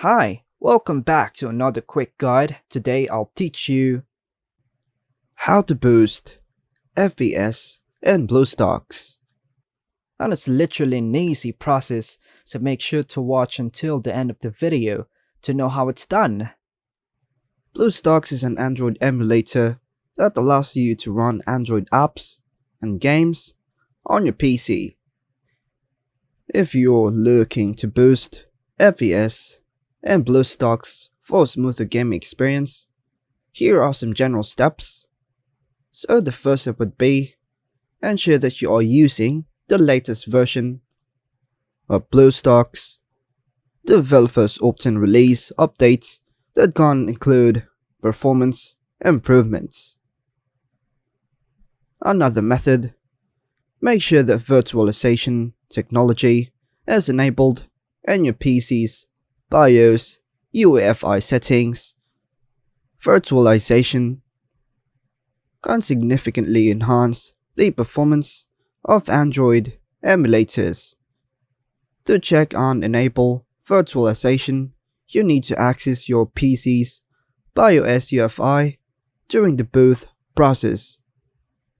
Hi, welcome back to another quick guide. Today I'll teach you how to boost FPS in Bluestacks. And it's literally an easy process, so make sure to watch until the end of the video to know how it's done. Bluestacks is an Android emulator that allows you to run Android apps and games on your PC. If you're looking to boost FPS and Bluestacks for a smoother gaming experience, here are some general steps. So the first step would be ensure that you are using the latest version of Bluestacks. Developers often release updates that can include performance improvements. Another method, make sure that virtualization technology is enabled in your PC's BIOS UEFI settings. Virtualization can significantly enhance the performance of Android emulators. To check and enable virtualization, you need to access your PC's BIOS UEFI during the boot process.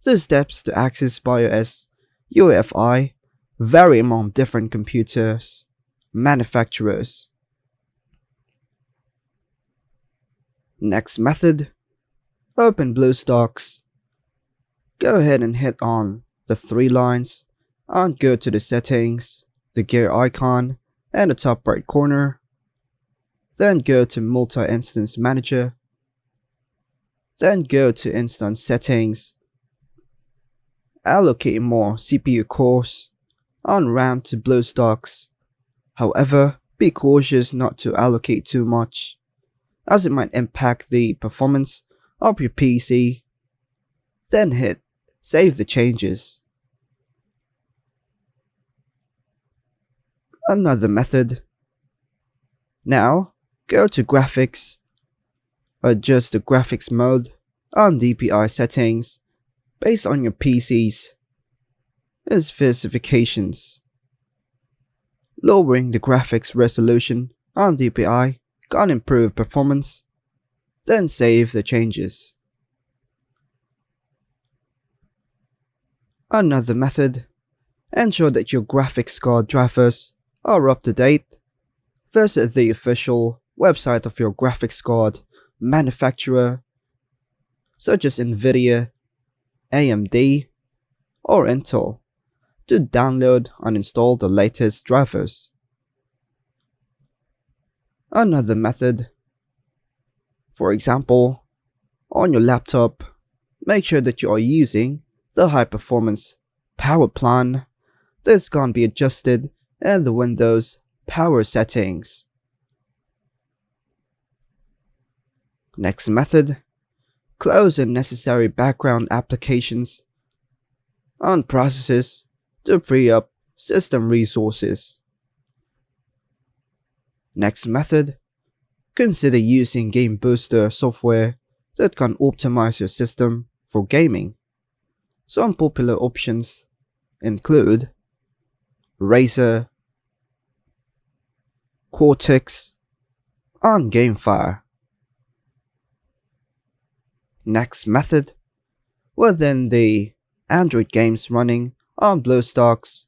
The steps to access BIOS UEFI vary among different computers manufacturers. Next method, open Bluestacks. Go ahead and hit on the three lines and go to the settings, the gear icon in the top right corner. Then go to Multi-Instance Manager. Then go to Instance Settings. Allocate more CPU cores and RAM to Bluestacks. However, be cautious not to allocate too much, as it might impact the performance of your PC. Then hit Save the changes. Another method. Now, go to Graphics. Adjust the graphics mode and DPI settings based on your PC's specifications. Lowering the graphics resolution and DPI can improve performance. Then save the changes. Another method, ensure that your graphics card drivers are up to date. Visit the official website of your graphics card manufacturer, such as Nvidia, AMD, or Intel, to download and install the latest drivers. Another method, for example, on your laptop, make sure that you are using the high performance power plan. This can be adjusted in the Windows power settings. Next method, close unnecessary background applications and processes to free up system resources. Next method, consider using game booster software that can optimize your system for gaming. Some popular options include Razer, Cortex, and GameFire. Next method, within the Android games running on Bluestacks,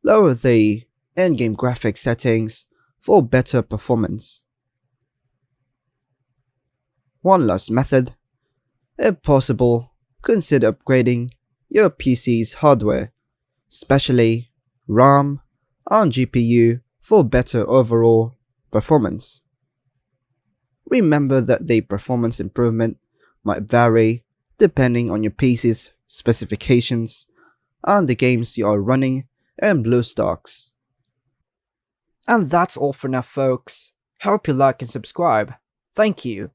lower the in-game graphics settings for better performance. One last method, if possible, consider upgrading your PC's hardware, especially RAM and GPU, for better overall performance. Remember that the performance improvement might vary depending on your PC's specifications and the games you are running in Bluestacks. And that's all for now, folks. Hope you like and subscribe. Thank you.